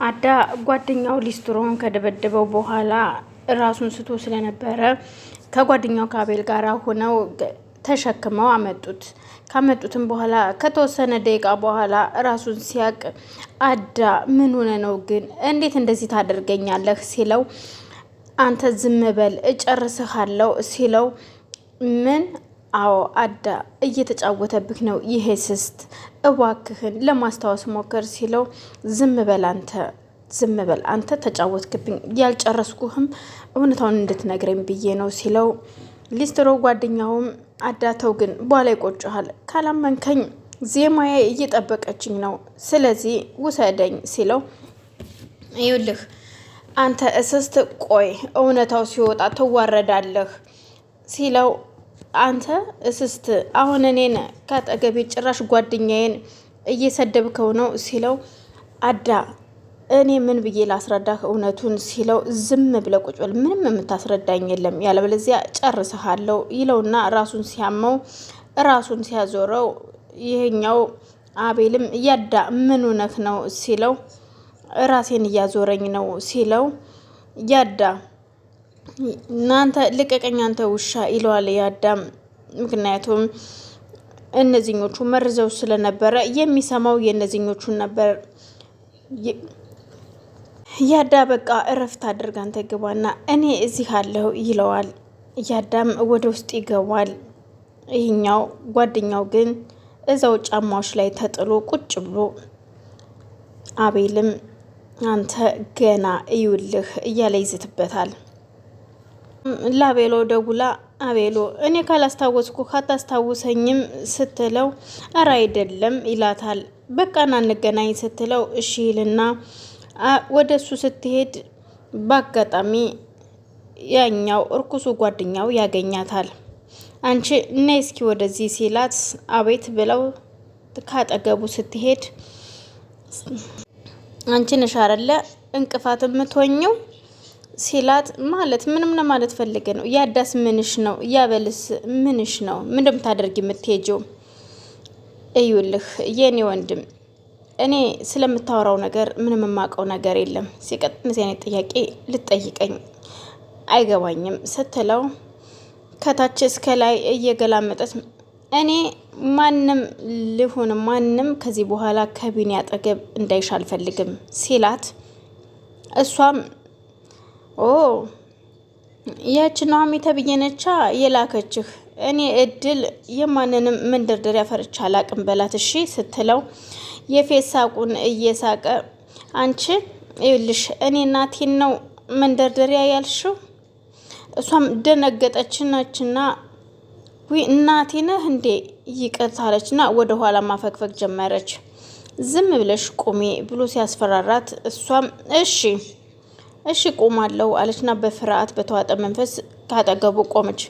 አዳ ጓደኛው ሊስትሮን ከደበደበው በኋላ ራሱን ስቶ ስለነበረ ከጓደኛው ከአቤል ጋር ሆነው ተሸክመው አመጡት። ካመጡትም በኋላ ከተወሰነ ደቂቃ በኋላ ራሱን ሲያቅ አዳ ምን ሆነ ነው ግን እንዴት እንደዚህ ታደርገኛለህ ሲለው አንተ ዝም በል እጨርስሃለሁ ሲለው ምን አዎ አዳ እየተጫወተብህ ነው ይሄ ስስት እባክህን ለማስታወስ ሞከር ሲለው ዝም በል አንተ ተጫወትክብኝ ያልጨረስኩህም እውነታውን እንድትነግረኝ ብዬ ነው ሲለው ሊስትሮ ጓደኛውም አዳተው ግን በኋላ ይቆጭሃል ካላመንከኝ ዜማዬ እየጠበቀችኝ ነው ስለዚህ ውሰደኝ ሲለው ይኸውልህ አንተ እስስት ቆይ እውነታው ሲወጣ ትዋረዳለህ ሲለው አንተ እስስት አሁን እኔን ካጠገቤ ጭራሽ ጓደኛዬን እየሰደብከው ነው ሲለው አዳ እኔ ምን ብዬ ላስረዳህ እውነቱን ሲለው ዝም ብለህ ቁጭ በል ምንም የምታስረዳኝ የለም ያለበለዚያ ጨርስሃለሁ ይለውና ራሱን ሲያመው ራሱን ሲያዞረው ይሄኛው አቤልም ያዳ ምን ሆነህ ነው ሲለው ራሴን እያዞረኝ ነው ሲለው ያዳ እናንተ ልቀቀኝ አንተ ውሻ ይለዋል ያዳም ምክንያቱም እነዚህኞቹ መርዘው ስለነበረ የሚሰማው የእነዚህኞቹን ነበር ያዳ በቃ እረፍት አድርግ አንተ ግባና እኔ እዚህ አለሁ ይለዋል ያዳም ወደ ውስጥ ይገባል ይሄኛው ጓደኛው ግን እዛው ጫማዎች ላይ ተጥሎ ቁጭ ብሎ አቤልም አንተ ገና እዩልህ እያለ ይዝትበታል ላቤሎ ደውላ አቤሎ እኔ ካላስታወስኩ ካታስታውሰኝም ስትለው አረ አይደለም ይላታል በቃና እንገናኝ ስትለው እሺ ይልና ወደሱ ስትሄድ ባጋጣሚ ያኛው እርኩሱ ጓደኛው ያገኛታል አንቺ ነይ እስኪ ወደዚህ ሲላት አቤት ብለው ካጠገቡ ስትሄድ አንቺ ነሽ አይደለ እንቅፋት የምትሆኚው ሲላት ማለት ምንም ማለት ፈልገ ነው ያዳስ ምንሽ ነው ያበልስ ምንሽ ነው ምን እንደምታደርጊ የምትሄጂው እዩልህ የኔ ወንድም እኔ ስለምታወራው ነገር ምንም የማውቀው ነገር የለም ሲቀጥል የኔ ጥያቄ ልጠይቀኝ አይገባኝም ስትለው ከታች እስከ ላይ እየገላመጠት እኔ ማንም ልሁን ማንም ከዚህ በኋላ ከቢኒ አጠገብ እንዳይሽ አልፈልግም ሲላት እሷም ኦ ያቺ ኑሃሚ ተብየነቻ የላከችህ እኔ እድል የማንንም መንደርደሪያ ፈርቻ አላቅም በላት እሺ ስትለው የፌሳቁን እየሳቀ አንቺ ይልሽ እኔ እናቴን ነው መንደርደሪያ ያልሽው እሷም ደነገጠችናችና ወይ እናቴ ነህ እንዴ ይቀርታለችና ወደ ኋላ ማፈግፈግ ጀመረች ዝም ብለሽ ቁሚ ብሎ ሲያስፈራራት እሷም እሺ ቆማለሁ አለችና በፍርሃት በተዋጠ መንፈስ ካጠገቡ ቆመች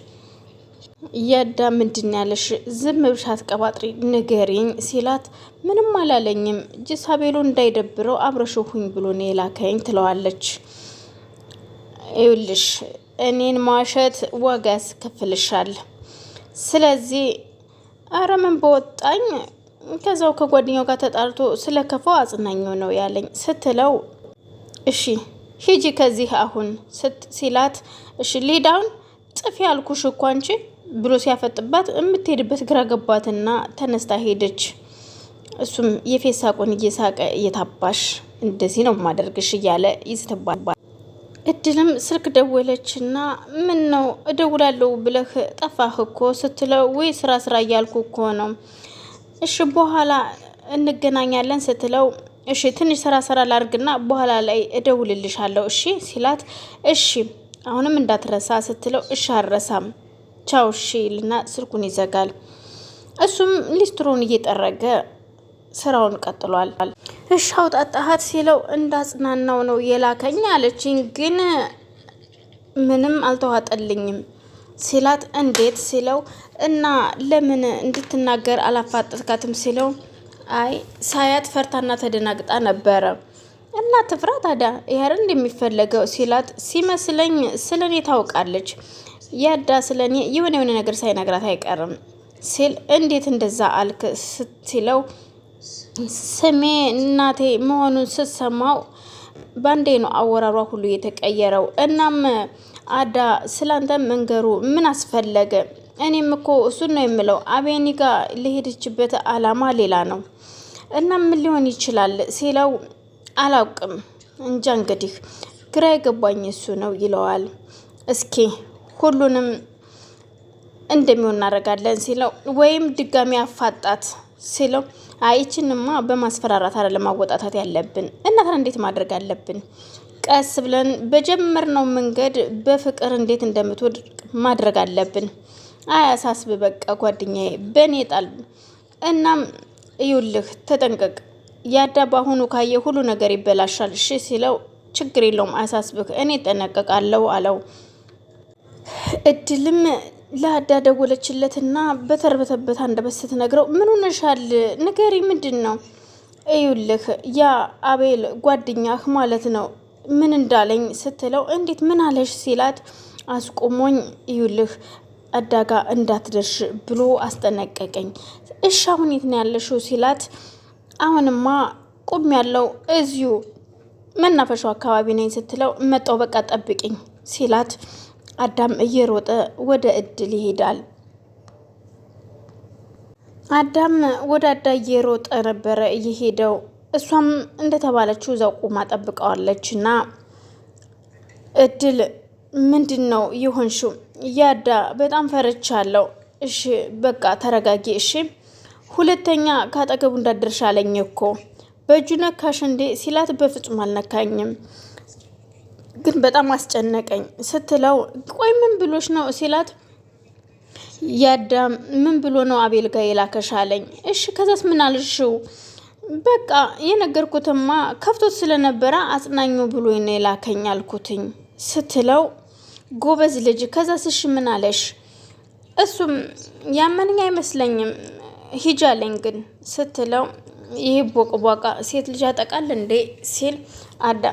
ያዳ ምንድን ያለሽ ዝም ብለሽ አትቀባጥሪ ንገሪኝ ሲላት ምንም አላለኝም ጅሳቤሎ እንዳይደብረው አብረሽሁኝ ብሎ ነው የላከኝ ትለዋለች ይኸውልሽ እኔን ማሸት ዋጋ ያስከፍልሻል ስለዚህ አረ ምን በወጣኝ ከዛው ከጓደኛው ጋር ተጣልቶ ስለከፋው አጽናኛው ነው ያለኝ ስትለው እሺ ሂጂ ከዚህ አሁን ሲላት እሺ ሊዳውን ጥፊ ያልኩሽ እኮ አንቺ ብሎ ሲያፈጥባት የምትሄድበት ግራ ገባትና ተነስታ ሄደች እሱም የፌሳቁን እየሳቀ እየታባሽ እንደዚህ ነው ማደርግሽ እያለ ይዝተባል እድልም ስልክ ደወለችና ምን ነው እደውላለሁ ብለህ ጠፋህ እኮ ስትለው ወይ ስራ እያልኩ እኮ ነው እሺ በኋላ እንገናኛለን ስትለው እሺ ትንሽ ስራ ላርግና በኋላ ላይ እደውልልሻለሁ እሺ ሲላት እሺ አሁንም እንዳትረሳ ስትለው እሺ አልረሳም ቻው እሺ ይልና ስልኩን ይዘጋል እሱም ሊስትሮን እየጠረገ ስራውን ቀጥሏል እሺ አውጣጣሃት ሲለው እንዳጽናናው ነው የላከኝ አለችኝ ግን ምንም አልተዋጠልኝም ሲላት እንዴት ሲለው እና ለምን እንድትናገር አላፋጠጥካትም ሲለው አይ ሳያት ፈርታና ተደናግጣ ነበረ እና ትፍራ ታዲያ ይሄን እንደሚፈልገው ሲላት ሲመስለኝ ስለኔ ታውቃለች ያዳ ስለኔ የሆነ ነገር ሳይነግራት አይቀርም ሲል እንዴት እንደዛ አልክ ሲለው ስሜ እናቴ መሆኑን ስትሰማው ባንዴ ነው አወራሯ ሁሉ የተቀየረው። እናም አዳ ስላንተ መንገሩ ምን አስፈለገ? እኔም እኮ እሱን ነው የምለው። አቤኒ ጋር ለሄደችበት አላማ ሌላ ነው እና ምን ሊሆን ይችላል ሲለው አላውቅም እንጃ እንግዲህ ግራ የገባኝ እሱ ነው ይለዋል። እስኪ ሁሉንም እንደሚሆን እናደርጋለን ሲለው ወይም ድጋሚ አፋጣት ሲለው አይችንማ በማስፈራራት አይደለም ማወጣታት ያለብን እና ታዲያ እንዴት ማድረግ አለብን? ቀስ ብለን በጀመርነው መንገድ በፍቅር እንዴት እንደምትወድ ማድረግ አለብን። አያሳስብ በቃ ጓደኛዬ በኔ ጣል። እናም ይውልህ ተጠንቀቅ፣ ያዳ ባሁኑ ካየ ሁሉ ነገር ይበላሻል እሺ ሲለው ችግር የለውም አያሳስብህ፣ እኔ እጠነቀቃለሁ አለው። እድልም ለአዳ ደወለችለትና በተርበተበት አንደበት ስትነግረው ምን ሆነሻል ንገሪ ምንድን ነው? እዩልህ ያ አቤል ጓደኛህ ማለት ነው ምን እንዳለኝ ስትለው እንዴት ምን አለሽ ሲላት አስቆሞኝ እዩልህ አዳጋ እንዳትደርሽ ብሎ አስጠነቀቀኝ። እሺ አሁን የት ነው ያለሽው ሲላት አሁንማ ቁም ያለው እዚሁ መናፈሻው አካባቢ ነኝ ስትለው መጣው በቃ ጠብቂኝ ሲላት አዳም እየሮጠ ወደ እድል ይሄዳል። አዳም ወደ አዳ እየሮጠ ነበረ እየሄደው። እሷም እንደተባለችው እዛው ቁማ ጠብቀዋለች። እና እድል ምንድን ነው ይሆንሽው? ያዳ በጣም ፈርቻለሁ። እሺ በቃ ተረጋጊ እሺ። ሁለተኛ ካጠገቡ እንዳደርሽ አለኝ እኮ በእጁ ነካሽ እንዴ ሲላት በፍጹም አልነካኝም ግን በጣም አስጨነቀኝ ስትለው ቆይ ምን ብሎሽ ነው ሲላት ያዳም ምን ብሎ ነው አቤል ጋር የላከሽ አለኝ። እሺ ከዛስ ምን አልሽው? በቃ የነገርኩትማ ከፍቶት ስለነበረ አጽናኙ ብሎ ነው የላከኝ አልኩትኝ ስትለው ጎበዝ ልጅ ከዛስ እሺ ምን አለሽ? እሱም ያመንኝ አይመስለኝም ሂጂ አለኝ ግን ስትለው ይህ ቦቅቧቃ ሴት ልጅ ያጠቃል እንዴ ሲል አዳ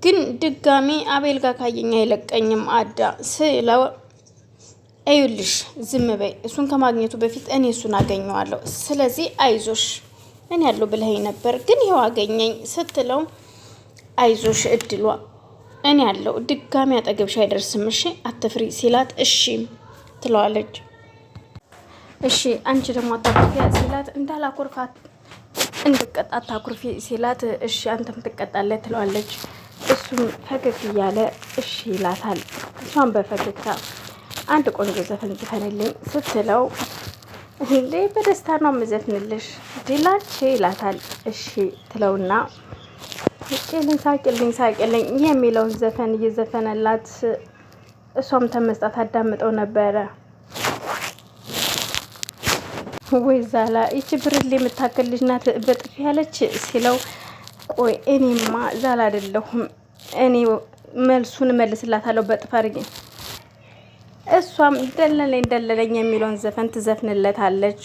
ግን ድጋሚ አቤል ጋር ካየኝ አይለቀኝም አዳ ስለው እዩልሽ ዝም በይ፣ እሱን ከማግኘቱ በፊት እኔ እሱን አገኘዋለሁ። ስለዚህ አይዞሽ እኔ ያለው ብለኸኝ ነበር ግን ይኸው አገኘኝ ስትለው አይዞሽ እድሏ እኔ ያለው ድጋሚ አጠገብሽ አይደርስም እሺ አትፍሪ ሲላት እሺ ትለዋለች። እሺ አንቺ ደግሞ አታኩርፊ ሲላት እንዳላኩርፋት እንድቀጣ አታኩርፊ ሲላት እሺ አንተም ትቀጣለህ ትለዋለች። እሱም ፈገግ እያለ እሺ ይላታል። እሷም በፈገግታ አንድ ቆንጆ ዘፈን ዝፈንልኝ ስትለው እንዴ በደስታ ነው የምዘፍንልሽ ዲላች ይላታል። እሺ ትለውና ሳቅልኝ ሳቅልኝ የሚለውን ዘፈን እየዘፈነላት እሷም ተመስጣት አዳምጠው ነበረ። ወይ ዛላ ይቺ ብርሌ የምታክል ልጅ ናት በጥፊ ያለች ሲለው ቆይ እኔማ ዛላ አይደለሁም እኔ መልሱን መልስላታለሁ በጥፍ አድርጌ። እሷም ደለለኝ ደለለኝ የሚለውን ዘፈን ትዘፍንለታለች።